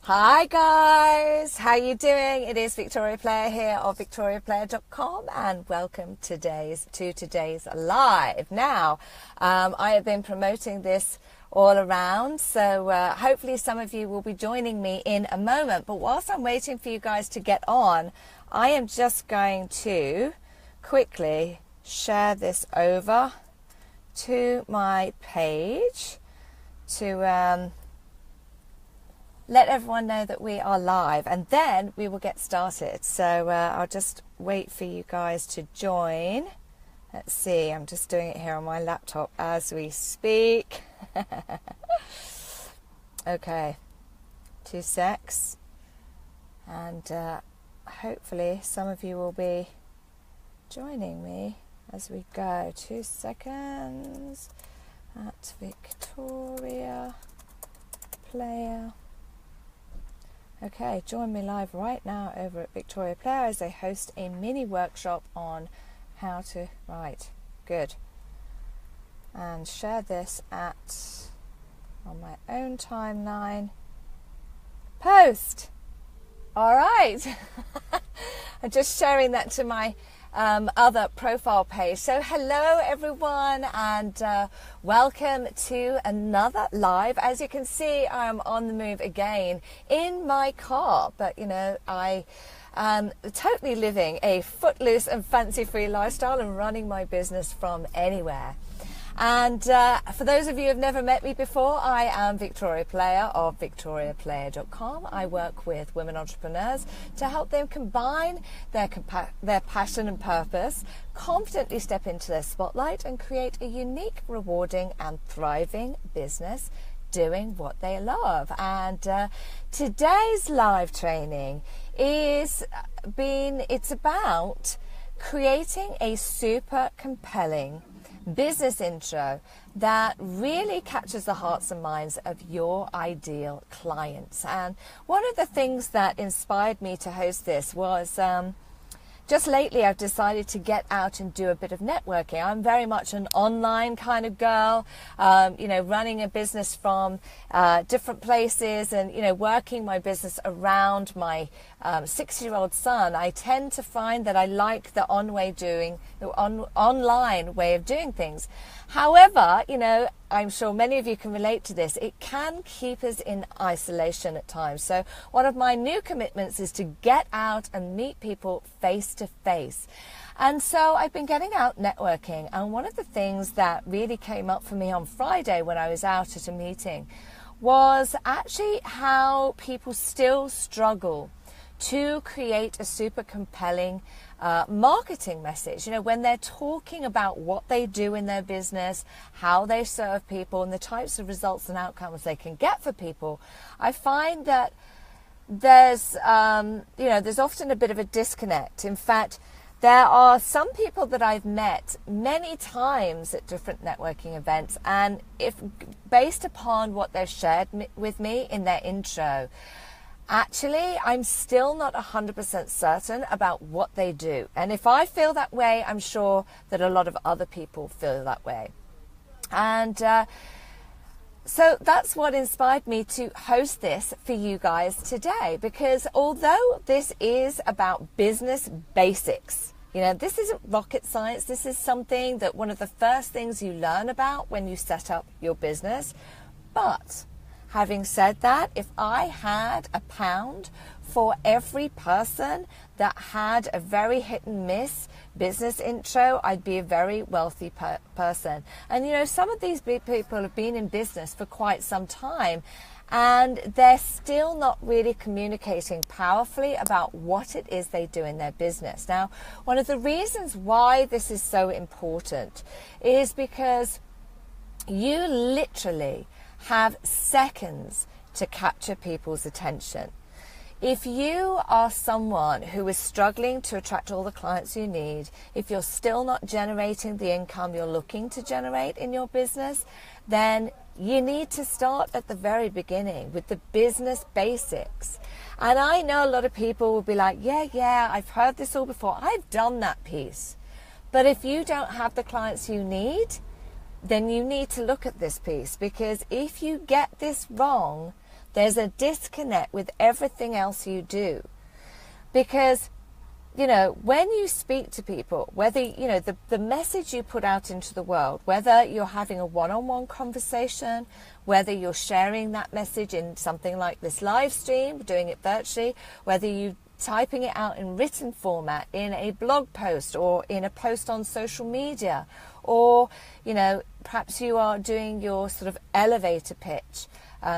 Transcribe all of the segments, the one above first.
Hi guys, how you doing? It is Victoria Player here of victoriaplayer.com and welcome to today's live. Now, I have been promoting this all around, so hopefully some of you will be joining me in a moment. But whilst I'm waiting for you guys to get on, I am just going to quickly share this over to my page to let everyone know that we are live, and then we will get started. So I'll just wait for you guys to join. Let's see, I'm just doing it here on my laptop as we speak. Okay, 2 secs, and hopefully some of you will be joining me as we go. 2 seconds at Victoria Player. Okay, join me live right now over at Victoria Player as I host a mini workshop on how to write. Good. And share this on my own timeline. Post! All right. I'm just sharing that to my other profile page. So hello everyone, and welcome to another live. As you can see, I'm on the move again in my car, but you know, I am totally living a footloose and fancy free lifestyle and running my business from anywhere. And for those of you who have never met me before, I am Victoria Player of victoriaplayer.com. I work with women entrepreneurs to help them combine their passion and purpose, confidently step into their spotlight and create a unique, rewarding and thriving business doing what they love. And today's live training it's about creating a super compelling business intro that really captures the hearts and minds of your ideal clients. And one of the things that inspired me to host this was just lately I've decided to get out and do a bit of networking. I'm very much an online kind of girl, you know, running a business from different places and, you know, working my business around my 6-year-old son. I tend to find that I like the online way of doing things. However, you know, I'm sure many of you can relate to this. It can keep us in isolation at times. So one of my new commitments is to get out and meet people face to face. And so I've been getting out networking. And one of the things that really came up for me on Friday when I was out at a meeting was actually how people still struggle to create a super compelling marketing message. You know, when they're talking about what they do in their business, how they serve people, and the types of results and outcomes they can get for people, I find that there's often a bit of a disconnect. In fact, there are some people that I've met many times at different networking events, and if based upon what they've shared with me in their intro, actually, I'm still not 100% certain about what they do. And if I feel that way, I'm sure that a lot of other people feel that way. And so that's what inspired me to host this for you guys today. Because although this is about business basics, you know, this isn't rocket science. This is something that one of the first things you learn about when you set up your business. But having said that, if I had £1 for every person that had a very hit and miss business intro, I'd be a very wealthy person. And you know, some of these people have been in business for quite some time, and they're still not really communicating powerfully about what it is they do in their business. Now, one of the reasons why this is so important is because you literally have seconds to capture people's attention. If you are someone who is struggling to attract all the clients you need, if you're still not generating the income you're looking to generate in your business, then you need to start at the very beginning with the business basics. And I know a lot of people will be like, yeah, I've heard this all before. I've done that piece. But if you don't have the clients you need, then you need to look at this piece, because if you get this wrong, There's a disconnect with everything else you do. Because, you know, when you speak to people, whether, you know, the message you put out into the world, whether you're having a one-on-one conversation, whether you're sharing that message in something like this live stream, doing it virtually, whether you typing it out in written format, in a blog post or in a post on social media, or, you know, perhaps you are doing your sort of elevator pitch,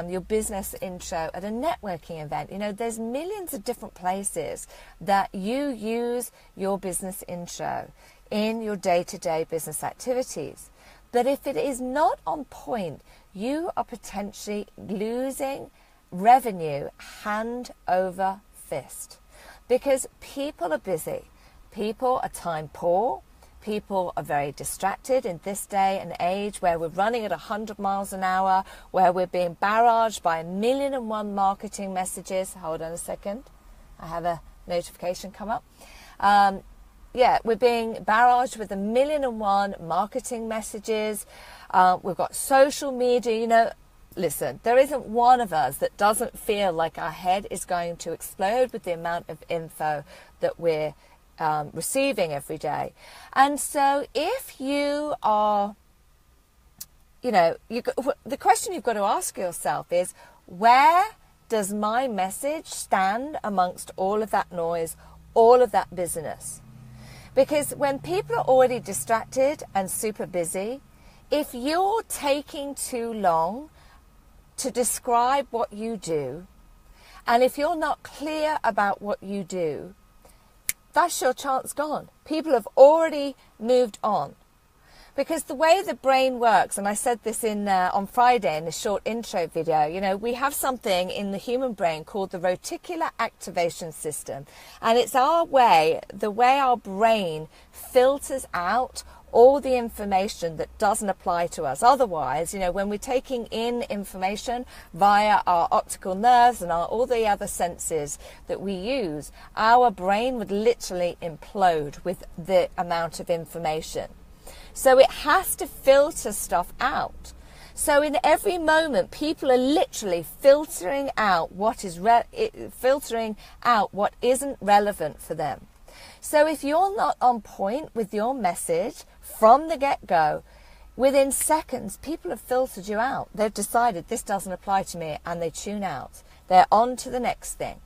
your business intro at a networking event. You know, there's millions of different places that you use your business intro in your day-to-day business activities. But if it is not on point, you are potentially losing revenue hand over fist. Because people are busy, people are time poor, people are very distracted in this day and age where we're running at 100 miles an hour, where we're being barraged by 1,000,001 marketing messages. Hold on a second, I have a notification come up. We're being barraged with 1,000,001 marketing messages. We've got social media, you know. Listen, there isn't one of us that doesn't feel like our head is going to explode with the amount of info that we're receiving every day. And so if you are, you know, the question you've got to ask yourself is, where does my message stand amongst all of that noise, all of that business? Because when people are already distracted and super busy, if you're taking too long to describe what you do, and if you're not clear about what you do, that's your chance gone. People have already moved on. Because the way the brain works, and I said this on Friday in the short intro video, you know, we have something in the human brain called the reticular activation system. And it's the way our brain filters out all the information that doesn't apply to us. Otherwise, you know, when we're taking in information via our optical nerves and all the other senses that we use, our brain would literally implode with the amount of information. So it has to filter stuff out. So in every moment, people are literally filtering out what isn't relevant for them. So if you're not on point with your message from the get-go, within seconds, people have filtered you out. They've decided this doesn't apply to me, and they tune out. They're on to the next thing.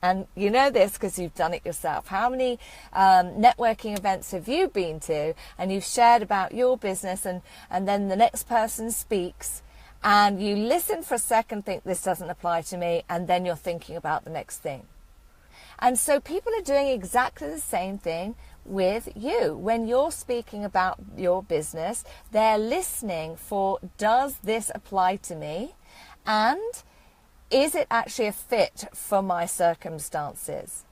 And you know this because you've done it yourself. How many networking events have you been to and you've shared about your business, and then the next person speaks and you listen for a second, think this doesn't apply to me, and then you're thinking about the next thing. And so people are doing exactly the same thing with you. When you're speaking about your business, they're listening for, does this apply to me? And is it actually a fit for my circumstances?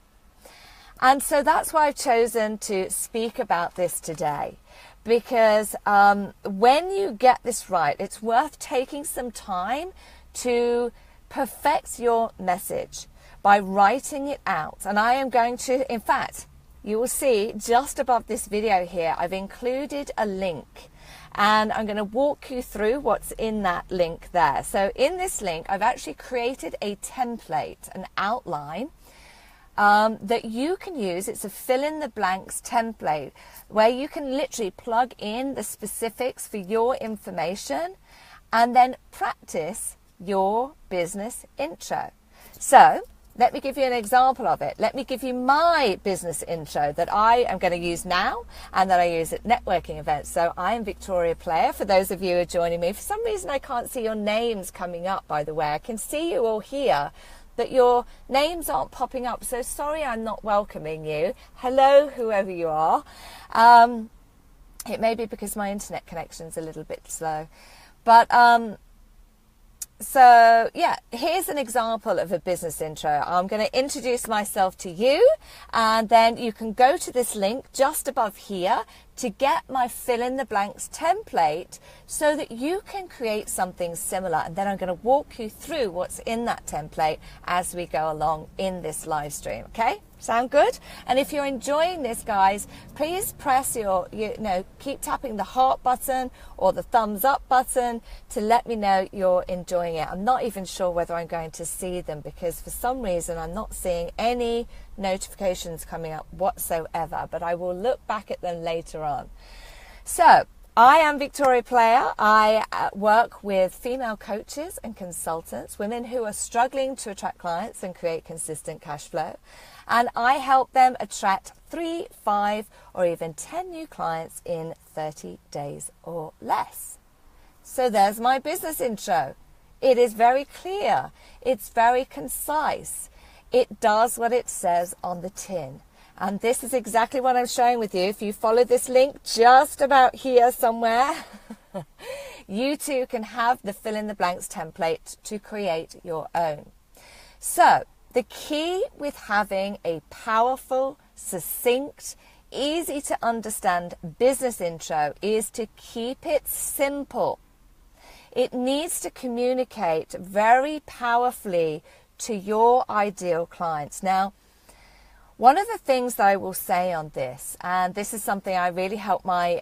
And so that's why I've chosen to speak about this today. Because when you get this right, it's worth taking some time to perfect your message by writing it out. And I am going to, in fact, you will see just above this video here, I've included a link. And I'm going to walk you through what's in that link there. So in this link, I've actually created a template, an outline that you can use. It's a fill in the blanks template where you can literally plug in the specifics for your information and then practice your business intro. So let me give you an example of it. Let me give you my business intro that I am going to use now and that I use at networking events. So I am Victoria Player. For those of you who are joining me, for some reason I can't see your names coming up, by the way. I can see you all here, but your names aren't popping up. So sorry I'm not welcoming you. Hello, whoever you are. It may be because my internet connection's a little bit slow. But so yeah, here's an example of a business intro. I'm going to introduce myself to you, and then you can go to this link just above here, to get my fill in the blanks template so that you can create something similar. And then I'm going to walk you through what's in that template as we go along in this live stream. Okay? Sound good? And if you're enjoying this, guys, please press keep tapping the heart button or the thumbs up button to let me know you're enjoying it. I'm not even sure whether I'm going to see them because for some reason I'm not seeing any notifications coming up whatsoever, but I will look back at them later on. So, I am Victoria Player. I work with female coaches and consultants, women who are struggling to attract clients and create consistent cash flow. And I help them attract 3, 5, or even 10 new clients in 30 days or less. So there's my business intro. It is very clear. It's very concise. It does what it says on the tin. And this is exactly what I'm sharing with you. If you follow this link just about here somewhere, you too can have the fill in the blanks template to create your own. So the key with having a powerful, succinct, easy to understand business intro is to keep it simple. It needs to communicate very powerfully to your ideal clients. Now, one of the things that I will say on this, and this is something I really help my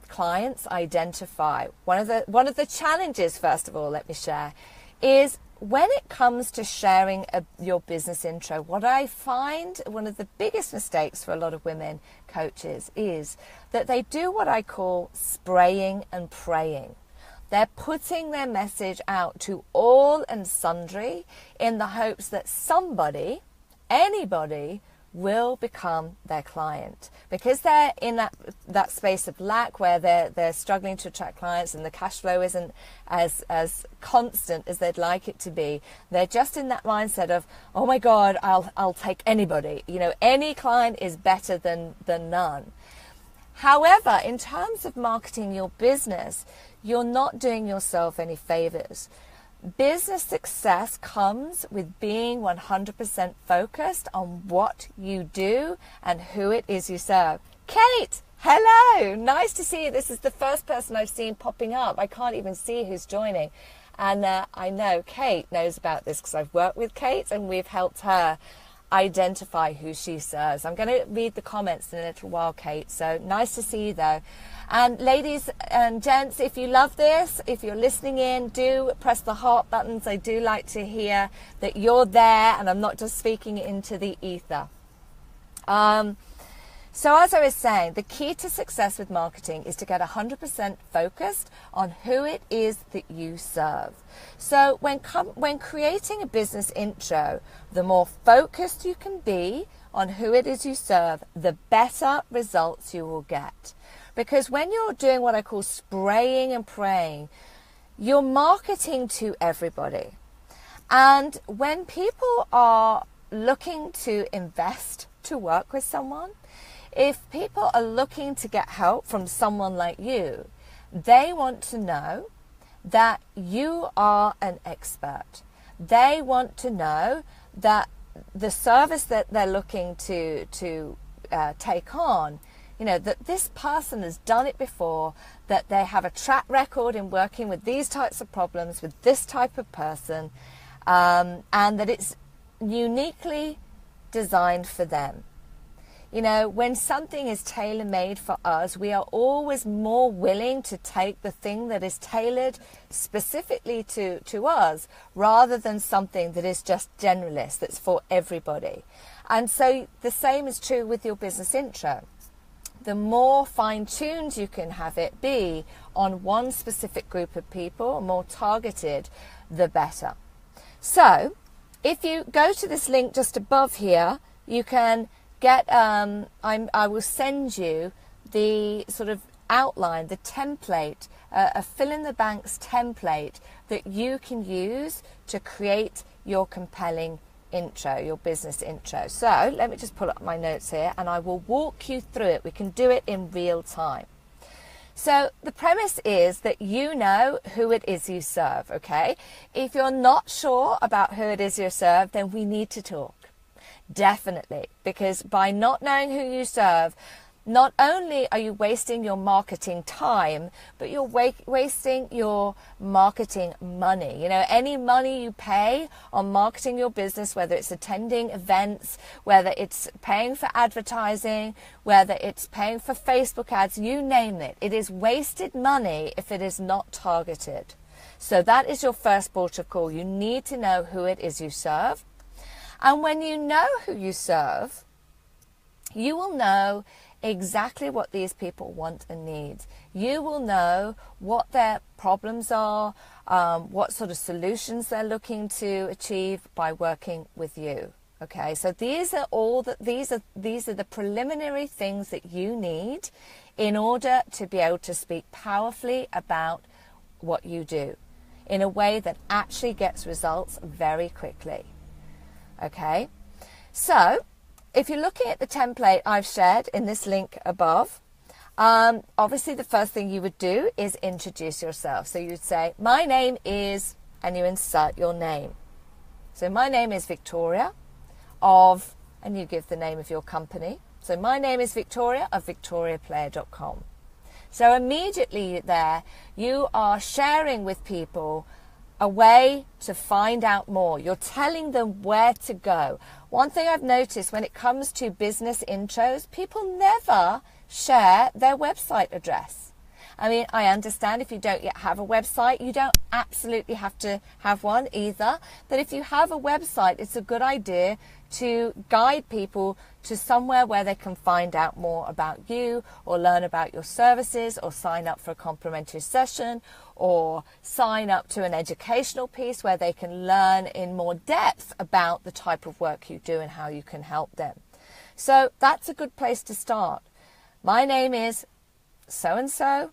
clients identify, one of the challenges, first of all, let me share, is when it comes to sharing your business intro, what I find one of the biggest mistakes for a lot of women coaches is that they do what I call spraying and praying. They're putting their message out to all and sundry in the hopes that somebody, anybody, will become their client, because they're in that space of lack where they're struggling to attract clients and the cash flow isn't as constant as they'd like it to be. They're just in that mindset of, oh my God, I'll take anybody. Any client is better than none. However, in terms of marketing your business, you're not doing yourself any favors. Business success comes with being 100% focused on what you do and who it is you serve. Kate, hello. Nice to see you. This is the first person I've seen popping up. I can't even see who's joining. And I know Kate knows about this because I've worked with Kate and we've helped her identify who she serves. I'm going to read the comments in a little while, Kate. So nice to see you though. And ladies and gents, if you love this, if you're listening in, do press the heart buttons. I do like to hear that you're there and I'm not just speaking into the ether. So as I was saying, the key to success with marketing is to get 100% focused on who it is that you serve. So when creating a business intro, the more focused you can be on who it is you serve, the better results you will get. Because when you're doing what I call spraying and praying, you're marketing to everybody. And when people are looking to invest to work with someone, if people are looking to get help from someone like you, they want to know that you are an expert. They want to know that the service that they're looking to take on, that this person has done it before, that they have a track record in working with these types of problems with this type of person, and that it's uniquely designed for them. When something is tailor-made for us, we are always more willing to take the thing that is tailored specifically to us rather than something that is just generalist, that's for everybody. And so the same is true with your business intro. The more fine-tuned you can have it be on one specific group of people, more targeted, the better. So if you go to this link just above here, you can get, I will send you the sort of outline, the template, a fill in the blanks template that you can use to create your compelling intro, your business intro. So let me just pull up my notes here and I will walk you through it. We can do it in real time. So the premise is that you know who it is you serve, okay? If you're not sure about who it is you serve, then we need to talk. Definitely, because by not knowing who you serve, not only are you wasting your marketing time, but you're wasting your marketing money. You know, any money you pay on marketing your business, whether it's attending events, whether it's paying for advertising, whether it's paying for Facebook ads, you name it, it is wasted money if it is not targeted. So that is your first port of call. You need to know who it is you serve. And when you know who you serve, you will know exactly what these people want and need. You will know what their problems are, what sort of solutions they're looking to achieve by working with you. Okay, so these are the preliminary things that you need in order to be able to speak powerfully about what you do in a way that actually gets results very quickly. Okay, so if you're looking at the template I've shared in this link above, obviously the first thing you would do is introduce yourself. So you'd say, my name is, and you insert your name. So my name is Victoria of, and you give the name of your company. So my name is Victoria of victoriaplayer.com. So immediately there, you are sharing with people a way to find out more. You're telling them where to go. One thing I've noticed when it comes to business intros, people never share their website address. I mean, I understand if you don't yet have a website, you don't absolutely have to have one either. But if you have a website, it's a good idea to guide people to somewhere where they can find out more about you, or learn about your services, or sign up for a complimentary session, or sign up to an educational piece where they can learn in more depth about the type of work you do and how you can help them. So that's a good place to start. My name is so-and-so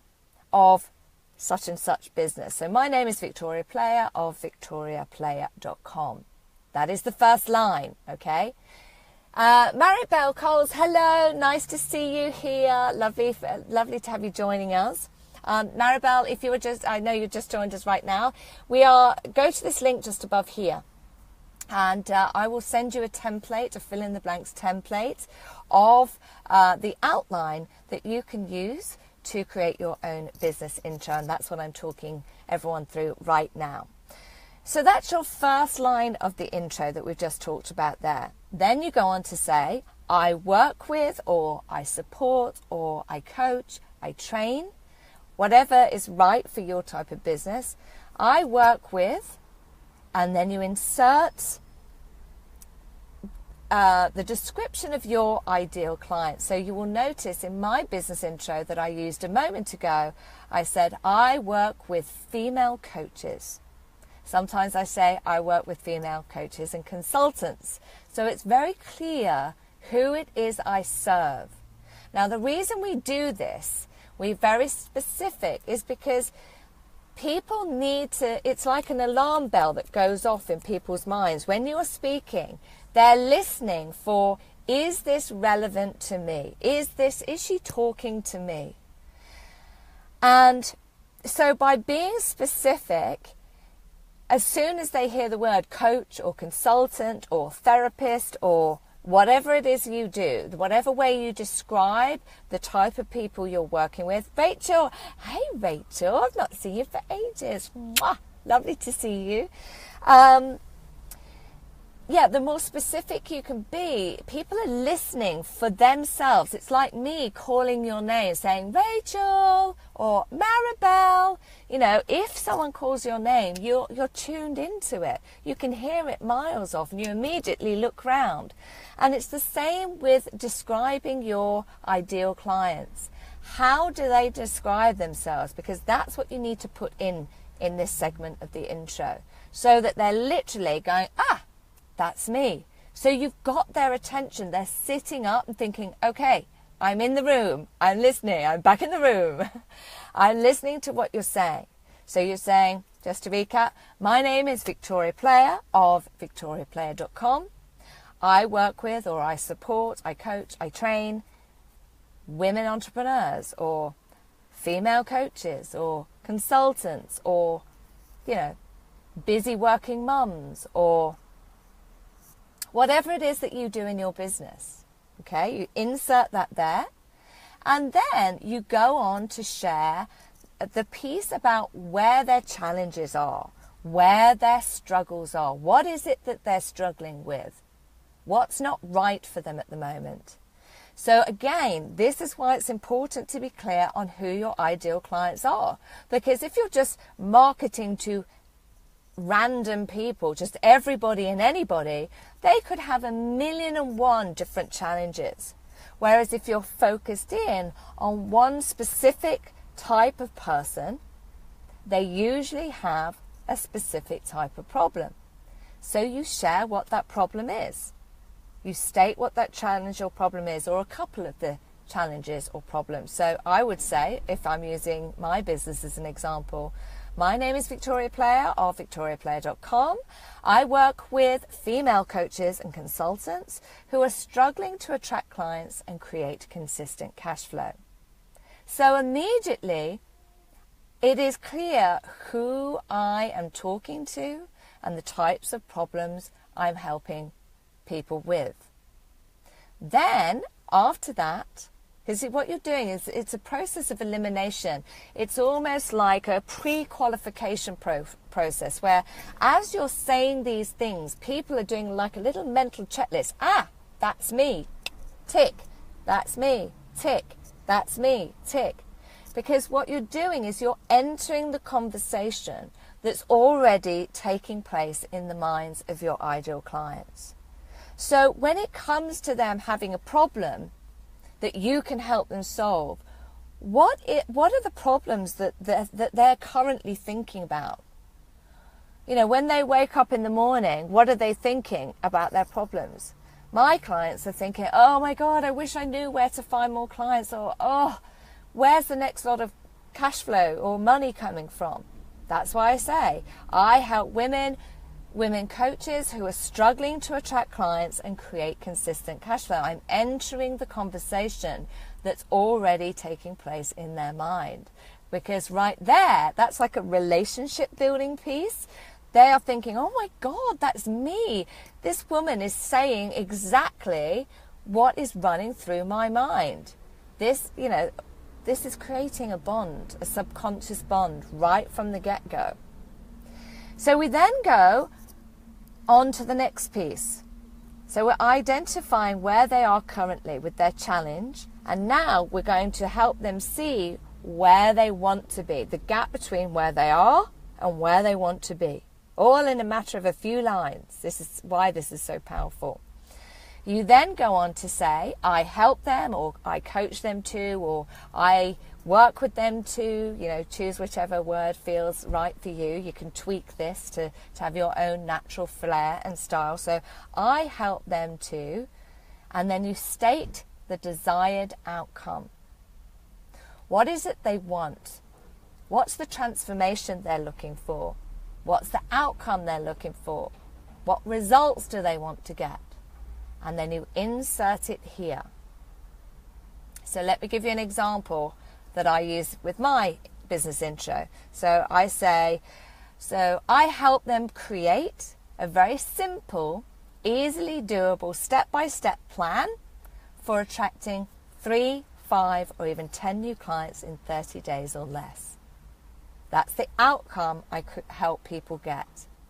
of such and such business. So my name is Victoria Player of victoriaplayer.com. That is the first line, okay? Maribel Coles, hello, nice to see you here. Lovely to have you joining us. Maribel, if you were I know you just joined us right now. Go to this link just above here. And I will send you a template, a fill in the blanks template of the outline that you can use to create your own business intro. And that's what I'm talking everyone through right now. So that's your first line of the intro that we've just talked about there. Then you go on to say, I work with, or I support, or I coach, I train, whatever is right for your type of business. I work with, and then you insert the description of your ideal client. So you will notice in my business intro that I used a moment ago, I said, I work with female coaches. Sometimes I say I work with female coaches and consultants. So it's very clear who it is I serve. Now, the reason we do this, we're very specific, is because people need to, it's like an alarm bell that goes off in people's minds. When you're speaking, they're listening for, is this relevant to me? Is she talking to me? And so by being specific, as soon as they hear the word coach or consultant or therapist or whatever it is you do, whatever way you describe the type of people you're working with. Rachel, hey Rachel, I've not seen you for ages. Mwah, lovely to see you. Yeah, the more specific you can be, people are listening for themselves. It's like me calling your name, saying Rachel or Maribel. You know, if someone calls your name, you're tuned into it. You can hear it miles off, and you immediately look round. And it's the same with describing your ideal clients. How do they describe themselves? Because that's what you need to put in this segment of the intro, so that they're literally going, that's me. So you've got their attention. They're sitting up and thinking, okay, I'm in the room. I'm listening. I'm back in the room. I'm listening to what you're saying. So you're saying, just to recap, my name is Victoria Player of victoriaplayer.com. I work with, or I support, I coach, I train women entrepreneurs, or female coaches, or consultants, or, you know, busy working mums, or whatever it is that you do in your business. Okay, you insert that there, And then you go on to share the piece about where their challenges are, where their struggles are. What is it that they're struggling with? What's not right for them at the moment? So again, this is why it's important to be clear on who your ideal clients are. Because if you're just marketing to random people, just everybody and anybody, they could have 1,000,001 different challenges. Whereas if you're focused in on one specific type of person, they usually have a specific type of problem. So you share what that problem is. You state what that challenge or problem is, or a couple of the challenges or problems. So I would say, if I'm using my business as an example, my name is Victoria Player of victoriaplayer.com. I work with female coaches and consultants who are struggling to attract clients and create consistent cash flow. So immediately, it is clear who I am talking to and the types of problems I'm helping people with. Then, after that, because what you're doing is it's a process of elimination. It's almost like a pre-qualification process where as you're saying these things, people are doing like a little mental checklist. Ah, that's me, tick. That's me, tick. That's me, tick. Because what you're doing is you're entering the conversation that's already taking place in the minds of your ideal clients. So when it comes to them having a problem that you can help them solve, what are the problems that they're currently thinking about? You know, when they wake up in the morning, what are they thinking about their problems? My clients are thinking, oh my God, I wish I knew where to find more clients, or oh, where's the next lot of cash flow or money coming from? That's why I say I help women coaches who are struggling to attract clients and create consistent cash flow. I'm entering the conversation that's already taking place in their mind. Because right there, that's like a relationship building piece. They are thinking, oh my God, that's me. This woman is saying exactly what is running through my mind. This is creating a bond, a subconscious bond right from the get-go. So we then go on to the next piece. So we're identifying where they are currently with their challenge, and now we're going to help them see where they want to be, the gap between where they are and where they want to be, all in a matter of a few lines. This is why this is so powerful. You then go on to say, I help them, or I coach them to, or I work with them to, choose whichever word feels right for you. You can tweak this to have your own natural flair and style. So I help them to, and then you state the desired outcome. What is it they want? What's the transformation they're looking for? What's the outcome they're looking for? What results do they want to get? And then you insert it here. So let me give you an example that I use with my business intro. So I say, so I help them create a very simple, easily doable, step-by-step plan for attracting 3, 5, or even 10 new clients in 30 days or less. That's the outcome I could help people get.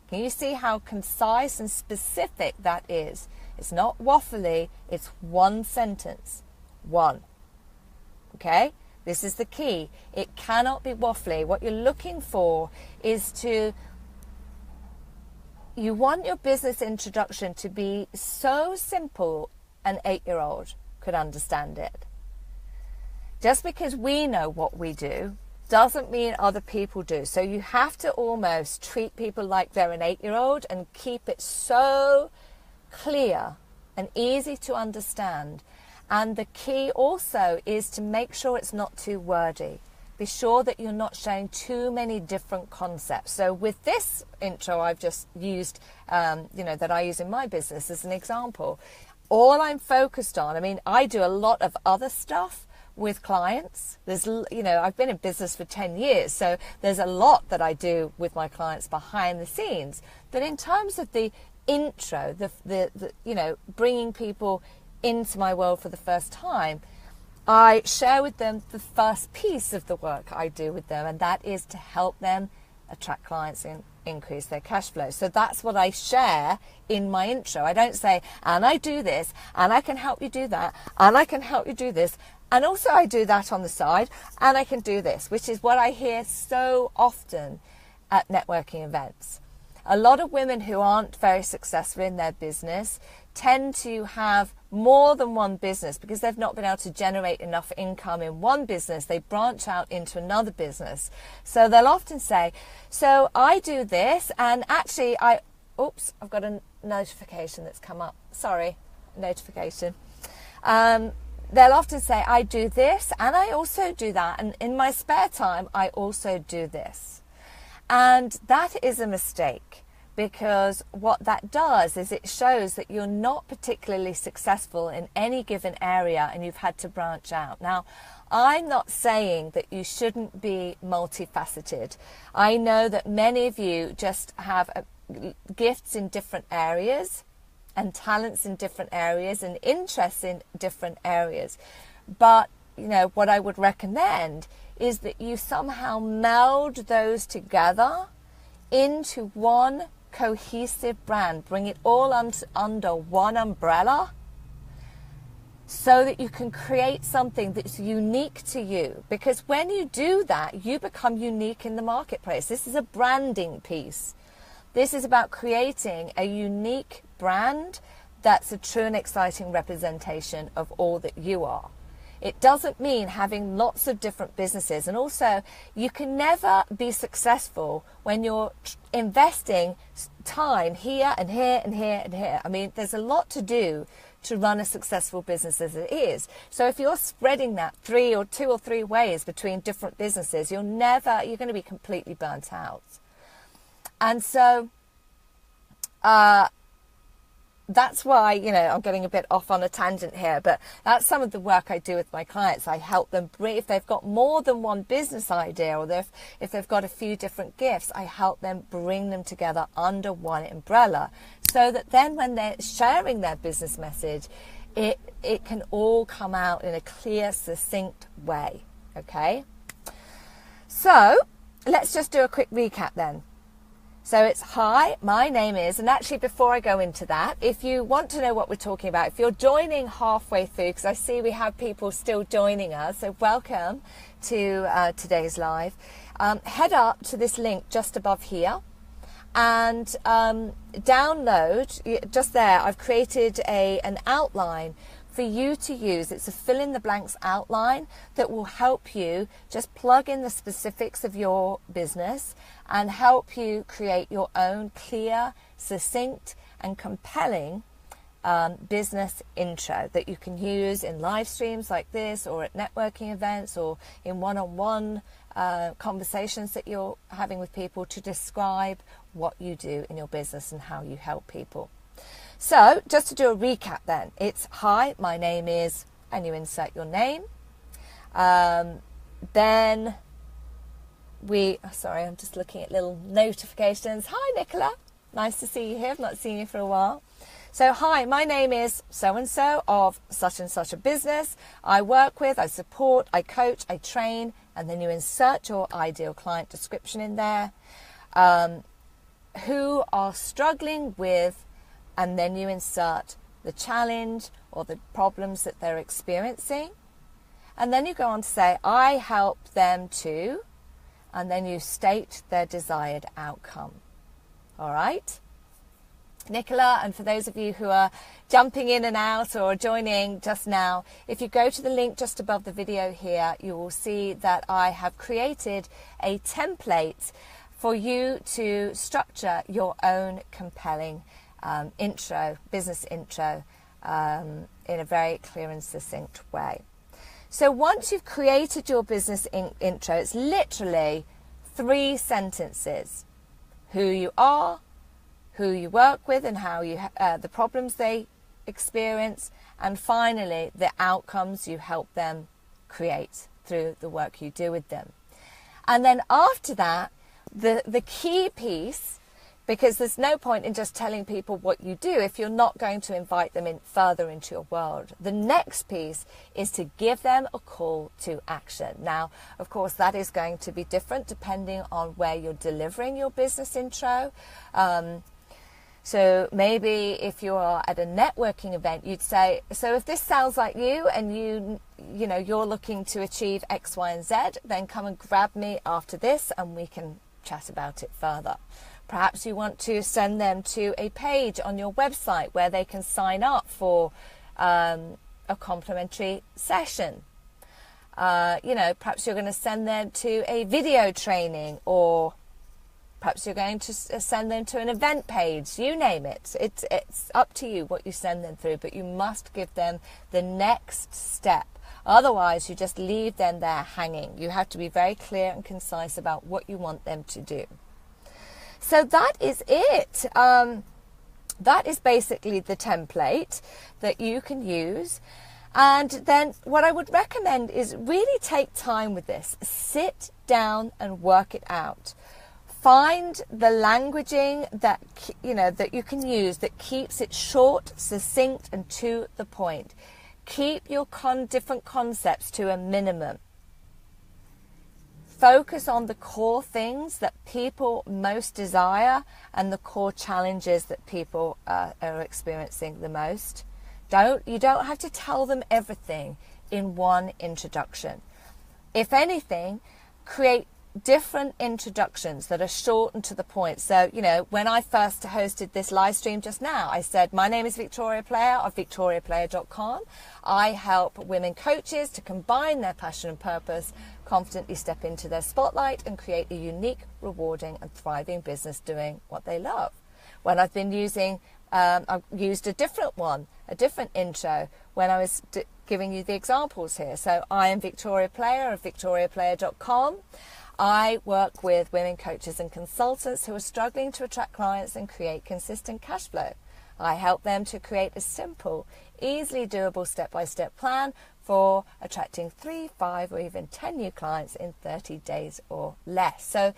Can you see how concise and specific that is? It's not waffly, it's one sentence. One. Okay? This is the key. It cannot be waffly. What you're looking for is you want your business introduction to be so simple an 8-year-old could understand it. Just because we know what we do doesn't mean other people do. So you have to almost treat people like they're an 8-year-old and keep it so clear and easy to understand. And the key also is to make sure it's not too wordy. Be sure that you're not showing too many different concepts. So with this intro I've just used, that I use in my business as an example, all I'm focused on, I do a lot of other stuff with clients. There's, I've been in business for 10 years, so there's a lot that I do with my clients behind the scenes. But in terms of the intro, the bringing people into my world for the first time, I share with them the first piece of the work I do with them, and that is to help them attract clients and increase their cash flow. So that's what I share in my intro. I don't say, and I do this, and I can help you do that, and I can help you do this, and also I do that on the side, and I can do this, which is what I hear so often at networking events. A lot of women who aren't very successful in their business tend to have more than one business because they've not been able to generate enough income in one business. They branch out into another business. So they'll often say, so I do this, and actually oops, I've got a notification that's come up. Sorry, notification. They'll often say, I do this, and I also do that, and in my spare time, I also do this. And that is a mistake, because what that does is it shows that you're not particularly successful in any given area and you've had to branch out. Now, I'm not saying that you shouldn't be multifaceted. I know that many of you just have gifts in different areas and talents in different areas and interests in different areas. But, you know, what I would recommend is that you somehow meld those together into one cohesive brand. Bring it all under one umbrella so that you can create something that's unique to you. Because when you do that, you become unique in the marketplace. This is a branding piece. This is about creating a unique brand that's a true and exciting representation of all that you are. It doesn't mean having lots of different businesses. And also, you can never be successful when you're investing time here and here and here and here. I mean, there's a lot to do to run a successful business as it is. So if you're spreading that two or three ways between different businesses, you're going to be completely burnt out. And so, that's why, you know, I'm getting a bit off on a tangent here, but that's some of the work I do with my clients. I help them if they've got more than one business idea, or if they've got a few different gifts, I help them bring them together under one umbrella so that then when they're sharing their business message, it can all come out in a clear, succinct way. Okay? So let's just do a quick recap then. So it's, hi, my name is, and actually before I go into that, if you want to know what we're talking about, if you're joining halfway through, because I see we have people still joining us, so welcome to today's live, head up to this link just above here and download, just there, I've created an outline for you to use. It's a fill in the blanks outline that will help you just plug in the specifics of your business and help you create your own clear, succinct and compelling business intro that you can use in live streams like this, or at networking events, or in one-on-one conversations that you're having with people to describe what you do in your business and how you help people. So just to do a recap then, it's, hi, my name is, and you insert your name. Then sorry, I'm just looking at little notifications. Hi, Nicola. Nice to see you here. I've not seen you for a while. So, hi, my name is so-and-so of such and such a business. I work with, I support, I coach, I train, and then you insert your ideal client description in there. Who are struggling with, and then you insert the challenge or the problems that they're experiencing. And then you go on to say, I help them to, and then you state their desired outcome. All right? Nicola, and for those of you who are jumping in and out or joining just now, if you go to the link just above the video here, you will see that I have created a template for you to structure your own compelling business intro, in a very clear and succinct way. So once you've created your business intro, it's literally 3 sentences. Who you are, who you work with and how you the problems they experience, and finally the outcomes you help them create through the work you do with them. And then after that, the key piece Because there's no point in just telling people what you do if you're not going to invite them in further into your world. The next piece is to give them a call to action. Now, of course, that is going to be different depending on where you're delivering your business intro. So maybe if you are at a networking event, you'd say, so if this sounds like you and you're looking to achieve X, Y, and Z, then come and grab me after this and we can chat about it further. Perhaps you want to send them to a page on your website where they can sign up for a complimentary session. Perhaps you're going to send them to a video training, or perhaps you're going to send them to an event page. You name it. It's up to you what you send them through, but you must give them the next step. Otherwise, you just leave them there hanging. You have to be very clear and concise about what you want them to do. So that is it. That is basically the template that you can use. And then what I would recommend is really take time with this. Sit down and work it out. Find the languaging that you can use that keeps it short, succinct, and to the point. Keep your different concepts to a minimum. Focus on the core things that people most desire and the core challenges that people are experiencing the most. You don't have to tell them everything in one introduction. If anything, create different introductions that are short and to the point. So, when I first hosted this live stream just now, I said, my name is Victoria Player of victoriaplayer.com. I help women coaches to combine their passion and purpose, confidently step into their spotlight and create a unique, rewarding and thriving business doing what they love. When I've been I've used a different intro when I was giving you the examples here. So I am Victoria Player of victoriaplayer.com. I work with women coaches and consultants who are struggling to attract clients and create consistent cash flow. I help them to create a simple, easily doable step-by-step plan for attracting 3, 5 or even 10 new clients in 30 days or less. So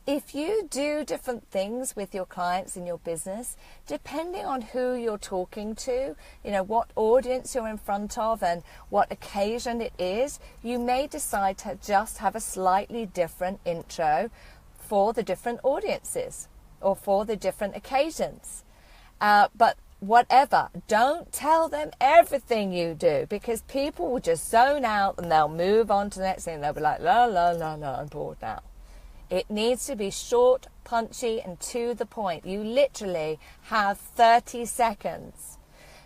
if you do different things with your clients in your business, depending on who you're talking to, what audience you're in front of and what occasion it is, you may decide to just have a slightly different intro for the different audiences or for the different occasions. But whatever, don't tell them everything you do, because people will just zone out and they'll move on to the next thing. They'll be like, la, la, la, la, I'm bored now. It needs to be short, punchy, and to the point. You literally have 30 seconds.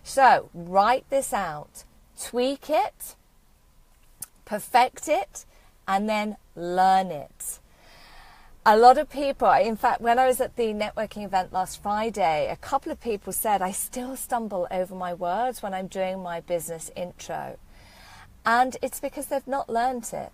So write this out, tweak it, perfect it, and then learn it. A lot of people, in fact, when I was at the networking event last Friday, a couple of people said, I still stumble over my words when I'm doing my business intro. And it's because they've not learned it.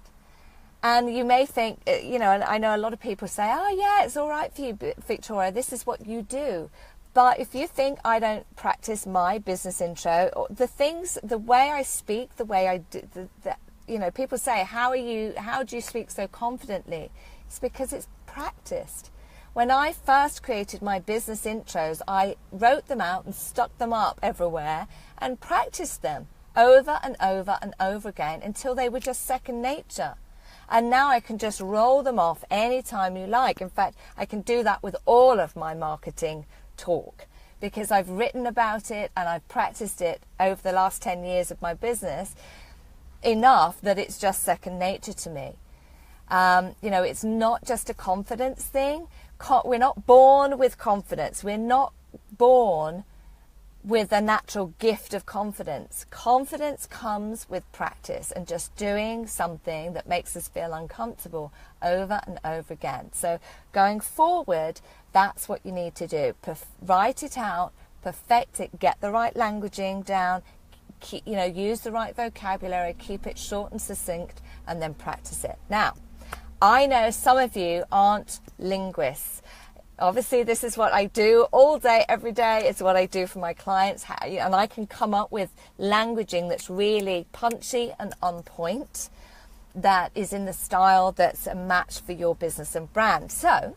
And you may think, and I know a lot of people say, oh yeah, it's all right for you, Victoria, this is what you do. But if you think I don't practice my business intro, or the way I speak, the way I do, people say, how do you speak so confidently? It's because it's practiced. When I first created my business intros, I wrote them out and stuck them up everywhere and practiced them over and over and over again until they were just second nature. And now I can just roll them off anytime you like. In fact, I can do that with all of my marketing talk because I've written about it and I've practiced it over the last 10 years of my business enough that it's just second nature to me. It's not just a confidence thing. We're not born with confidence. We're not born with a natural gift of confidence. Confidence comes with practice and just doing something that makes us feel uncomfortable over and over again. So going forward, that's what you need to do. Write it out, perfect it, get the right languaging down, use the right vocabulary, keep it short and succinct, and then practice it. Now, I know some of you aren't linguists. Obviously, this is what I do all day, every day. It's what I do for my clients. And I can come up with languaging that's really punchy and on point, that is in the style that's a match for your business and brand. So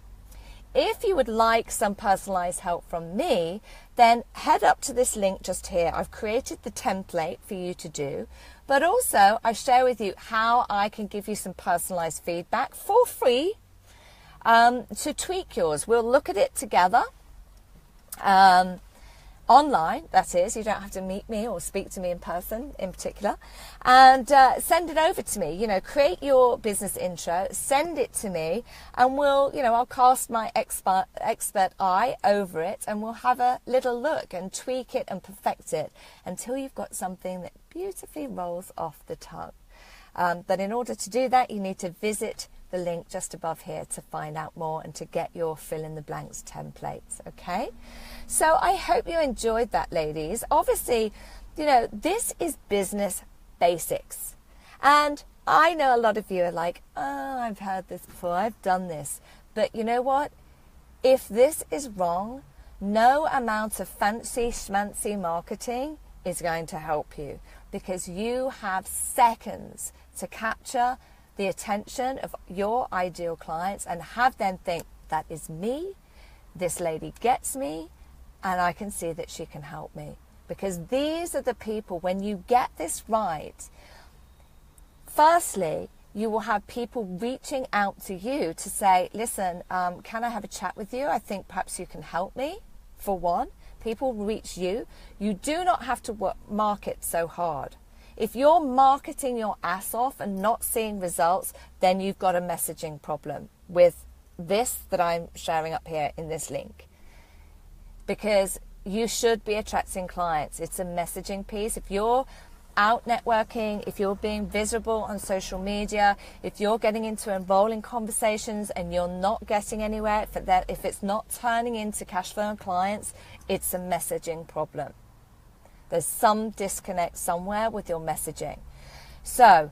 If you would like some personalized help from me, then head up to this link just here. I've created the template for you to do, but also I share with you how I can give you some personalized feedback for free to tweak yours. We'll look at it together. Online, that is, you don't have to meet me or speak to me in person in particular, and send it over to me. Create your business intro, send it to me, and I'll cast my expert eye over it, and we'll have a little look and tweak it and perfect it until you've got something that beautifully rolls off the tongue. But in order to do that, you need to visit the link just above here to find out more and to get your fill in the blanks templates. Okay, so I hope you enjoyed that, ladies. Obviously, this is business basics, and I know a lot of you are like, oh, I've heard this before, I've done this. But you know what, if this is wrong, no amount of fancy schmancy marketing is going to help you, because you have seconds to capture the attention of your ideal clients and have them think, that is me, this lady gets me, and I can see that she can help me. Because these are the people, when you get this right, firstly, you will have people reaching out to you to say, listen, can I have a chat with you? I think perhaps you can help me, for one. People reach you. You do not have to market so hard. If you're marketing your ass off and not seeing results, then you've got a messaging problem with this that I'm sharing up here in this link. Because you should be attracting clients. It's a messaging piece. If you're out networking, if you're being visible on social media, if you're getting into enrolling conversations and you're not getting anywhere, if it's not turning into cash flow and clients, it's a messaging problem. There's some disconnect somewhere with your messaging. So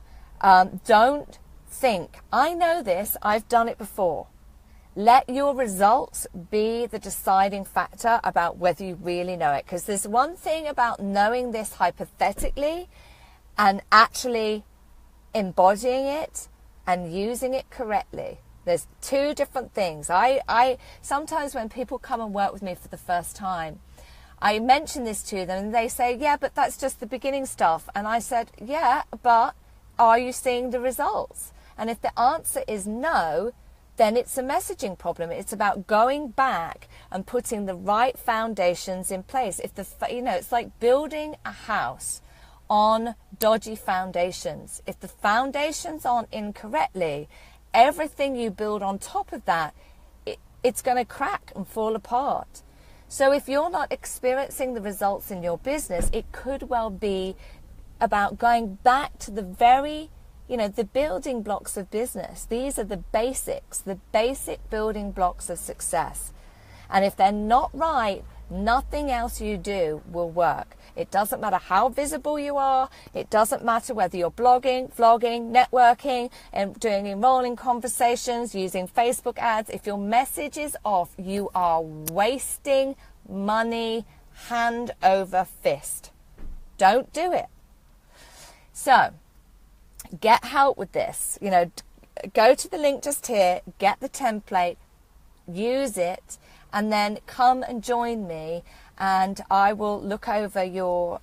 don't think, I know this, I've done it before. Let your results be the deciding factor about whether you really know it. Because there's one thing about knowing this hypothetically and actually embodying it and using it correctly. There's two different things. I sometimes when people come and work with me for the first time, I mention this to them and they say, yeah, but that's just the beginning stuff. And I said, yeah, but are you seeing the results? And if the answer is no, then it's a messaging problem. It's about going back and putting the right foundations in place. It's like building a house on dodgy foundations. If the foundations aren't in correctly, everything you build on top of that, it's going to crack and fall apart. So if you're not experiencing the results in your business, it could well be about going back to the very, the building blocks of business. These are the basics, the basic building blocks of success. And if they're not right, nothing else you do will work. It doesn't matter how visible you are. It doesn't matter whether you're blogging, vlogging, networking, and doing enrolling conversations, using Facebook ads. If your message is off, you are wasting money hand over fist. Don't do it. So get help with this. Go to the link just here, get the template, use it, and then come and join me, and I will look over your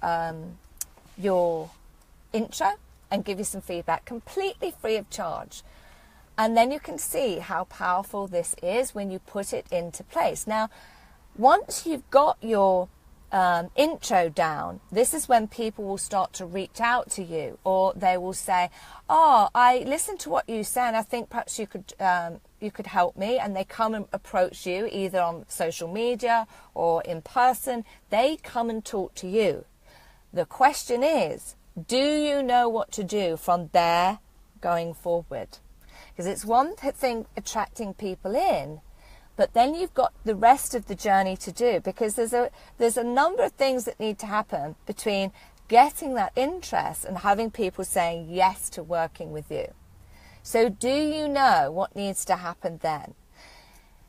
intro and give you some feedback completely free of charge. And then you can see how powerful this is when you put it into place. Now, once you've got your intro down, this is when people will start to reach out to you, or they will say, oh, I listened to what you said, I think perhaps you could help me. And they come and approach you either on social media or in person. They come and talk to you. The question is, do you know what to do from there going forward? Because it's one thing attracting people in, but then you've got the rest of the journey to do, because there's a number of things that need to happen between getting that interest and having people saying yes to working with you. So do you know what needs to happen then?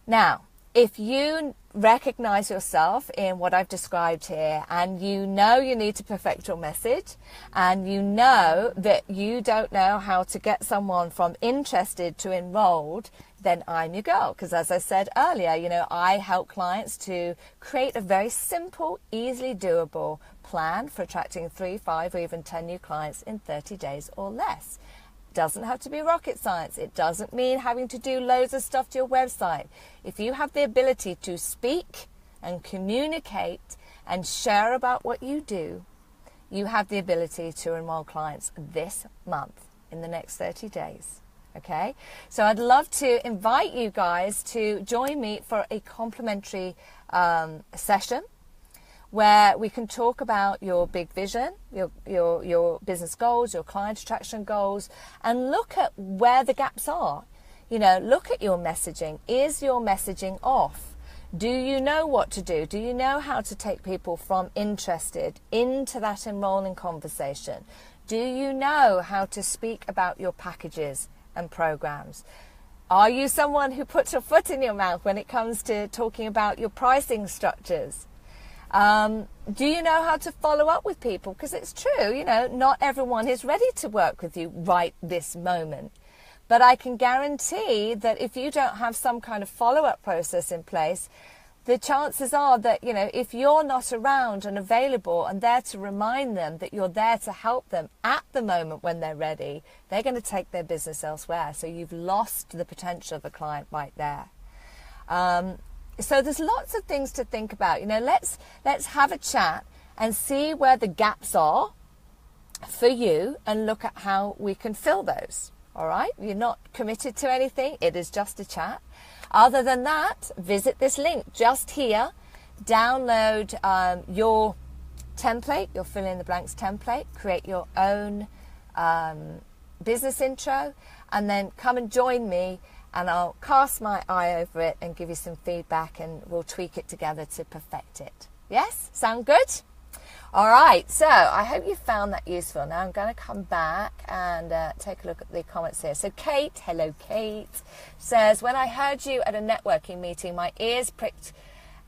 Now, if you recognize yourself in what I've described here, and you know you need to perfect your message, and you know that you don't know how to get someone from interested to enrolled, then I'm your girl. Because as I said earlier, you know, I help clients to create a very simple, easily doable plan for attracting 3, 5, or even 10 new clients in 30 days or less. Doesn't have to be rocket science. It doesn't mean having to do loads of stuff to your website. If you have the ability to speak and communicate and share about what you do, you have the ability to enroll clients this month in the next 30 days. Okay, so I'd love to invite you guys to join me for a complimentary session where we can talk about your big vision, your business goals, your client attraction goals, and look at where the gaps are. You know, look at your messaging. Is your messaging off? Do you know what to do? Do you know how to take people from interested into that enrolling conversation? Do you know how to speak about your packages and programs? Are you someone who puts your foot in your mouth when it comes to talking about your pricing structures? Do you know how to follow up with people? Because it's true, you know, not everyone is ready to work with you right this moment. But I can guarantee that if you don't have some kind of follow-up process in place, the chances are that, you know, if you're not around and available and there to remind them that you're there to help them at the moment when they're ready, they're going to take their business elsewhere. So you've lost the potential of a client right there. So there's lots of things to think about. You know, let's have a chat and see where the gaps are for you and look at how we can fill those. All right? You're not committed to anything. It is just a chat. Other than that, visit this link just here. Download your template, your fill in the blanks template. Create your own business intro, and then come and join me. And I'll cast my eye over it and give you some feedback, and we'll tweak it together to perfect it. Yes? Sound good? All right. So I hope you found that useful. Now I'm going to come back and take a look at the comments here. So Kate, hello Kate, says, when I heard you at a networking meeting, my ears pricked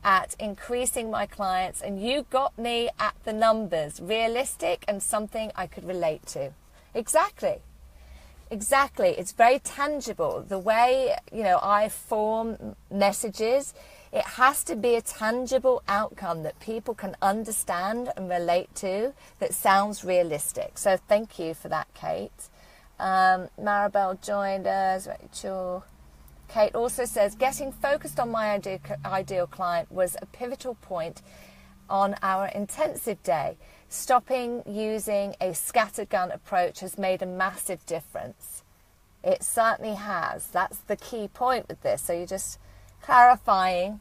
at increasing my clients, and you got me at the numbers. Realistic and something I could relate to. Exactly. Exactly. It's very tangible. The way, you know, I form messages, it has to be a tangible outcome that people can understand and relate to, that sounds realistic. So thank you for that, Kate. Maribel joined us. Rachel. Kate also says, getting focused on my ideal client was a pivotal point on our intensive day. Stopping using a scattergun approach has made a massive difference. It certainly has. That's the key point with this. So you're just clarifying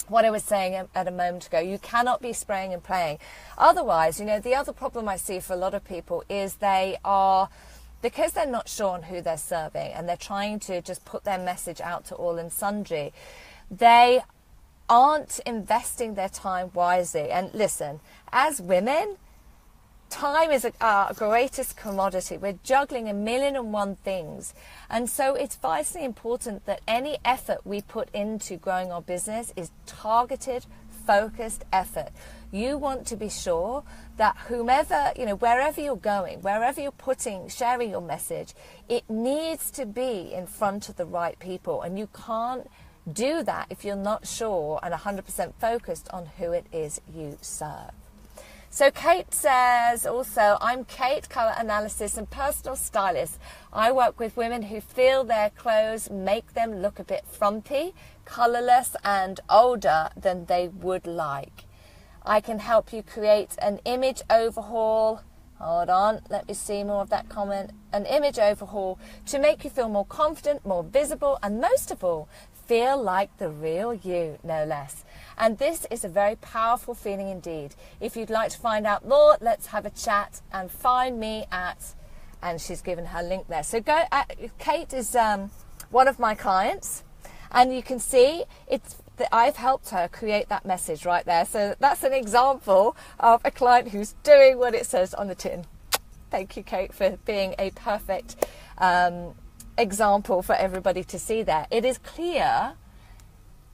what I was saying at a moment ago. You cannot be spraying and playing. Otherwise, you know, the other problem I see for a lot of people is they are, because they're not sure on who they're serving and they're trying to just put their message out to all and sundry, they aren't investing their time wisely. And listen, as women, time is our greatest commodity. We're juggling 1,000,001 things. And so it's vitally important that any effort we put into growing our business is targeted, focused effort. You want to be sure that whomever, you know, wherever you're going, wherever you're sharing your message, it needs to be in front of the right people. And you can't do that if you're not sure and 100% focused on who it is you serve. So Kate says also, I'm Kate, colour analysis and personal stylist. I work with women who feel their clothes make them look a bit frumpy, colourless and older than they would like. I can help you create an image overhaul. Hold on, let me see more of that comment. An image overhaul to make you feel more confident, more visible, and most of all, feel like the real you, no less. And this is a very powerful feeling indeed. If you'd like to find out more, let's have a chat and find me at, and she's given her link there. So go, Kate is one of my clients, and you can see it's that I've helped her create that message right there. So that's an example of a client who's doing what it says on the tin. Thank you, Kate, for being a perfect example for everybody to see there. It is clear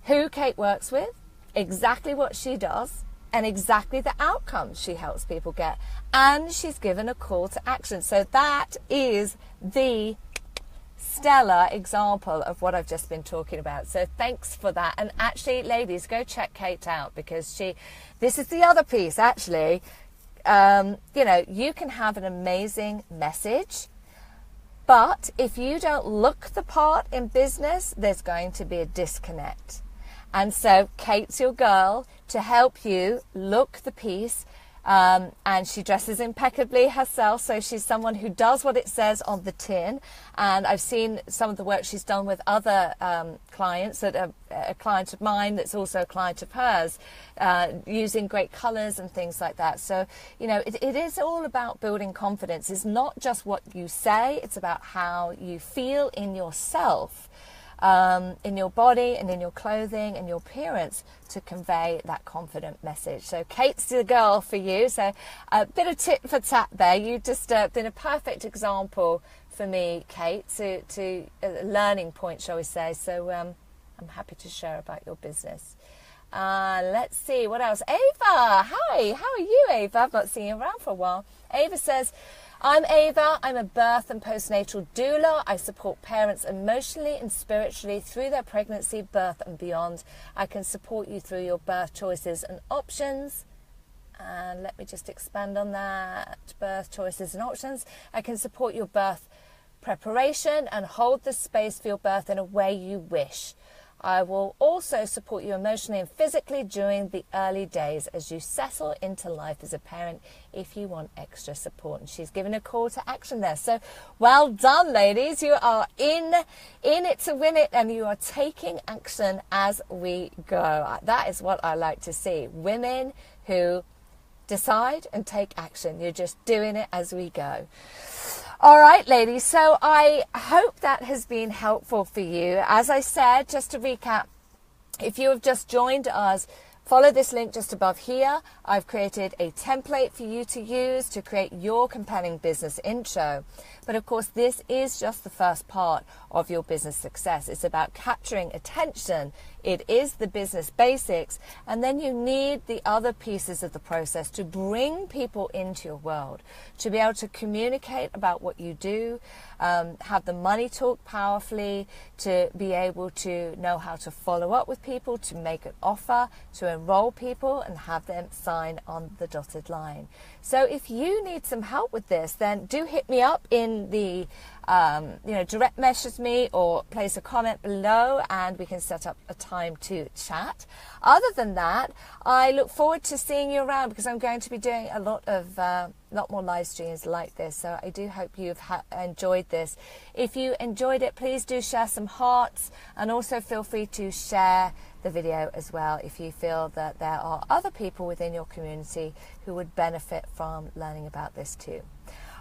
who Kate works with, exactly what she does, and exactly the outcomes she helps people get. And she's given a call to action. So that is the stellar example of what I've just been talking about. So thanks for that. And actually, ladies, go check Kate out, because this is the other piece, actually. You know, you can have an amazing message, but if you don't look the part in business, there's going to be a disconnect. And so Kate's your girl to help you look the piece. And she dresses impeccably herself, so she's someone who does what it says on the tin. And I've seen some of the work she's done with other clients that are a client of mine that's also a client of hers, using great colours and things like that. So, you know, it is all about building confidence. It's not just what you say, it's about how you feel in yourself, in your body and in your clothing and your appearance, to convey that confident message. So Kate's the girl for you. So a bit of tit for tat there. You've just been a perfect example for me, Kate, to a learning point, shall we say. So I'm happy to share about your business. Let's see, what else? Ava, hi, how are you, Ava? I've not seen you around for a while. Ava says, I'm Ava. I'm a birth and postnatal doula. I support parents emotionally and spiritually through their pregnancy, birth and beyond. I can support you through your birth choices and options. And let me just expand on that. Birth choices and options. I can support your birth preparation and hold the space for your birth in a way you wish. I will also support you emotionally and physically during the early days as you settle into life as a parent if you want extra support. And she's given a call to action there. So well done, ladies. You are in it to win it, and you are taking action as we go. That is what I like to see. Women who decide and take action. You're just doing it as we go. All right, ladies, so I hope that has been helpful for you. As I said, just to recap, if you have just joined us, follow this link just above here. I've created a template for you to use to create your compelling business intro. But of course, this is just the first part of your business success. It's about capturing attention. It is the business basics. And then you need the other pieces of the process to bring people into your world, to be able to communicate about what you do, have the money talk powerfully, to be able to know how to follow up with people, to make an offer, to enroll people and have them sign on the dotted line. So if you need some help with this, then do hit me up in the direct message me or place a comment below, and we can set up a time to chat. Other than that, I look forward to seeing you around, because I'm going to be doing a lot more live streams like this. So I do hope you've enjoyed this. If you enjoyed it, please do share some hearts, and also feel free to share the video as well if you feel that there are other people within your community who would benefit from learning about this too.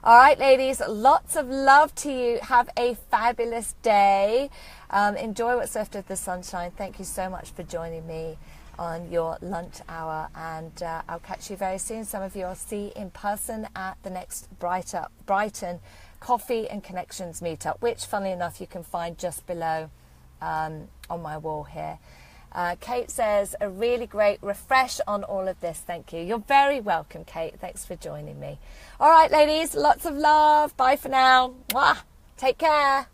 All right, ladies, lots of love to you. Have a fabulous day. Enjoy what's left of the sunshine. Thank you so much for joining me on your lunch hour, and I'll catch you very soon. Some of you I'll see in person at the next Brighton Coffee and Connections meetup, which, funnily enough, you can find just below on my wall here. Kate says, a really great refresh on all of this. Thank you. You're very welcome, Kate. Thanks for joining me. All right, ladies, lots of love. Bye for now. Mwah. Take care.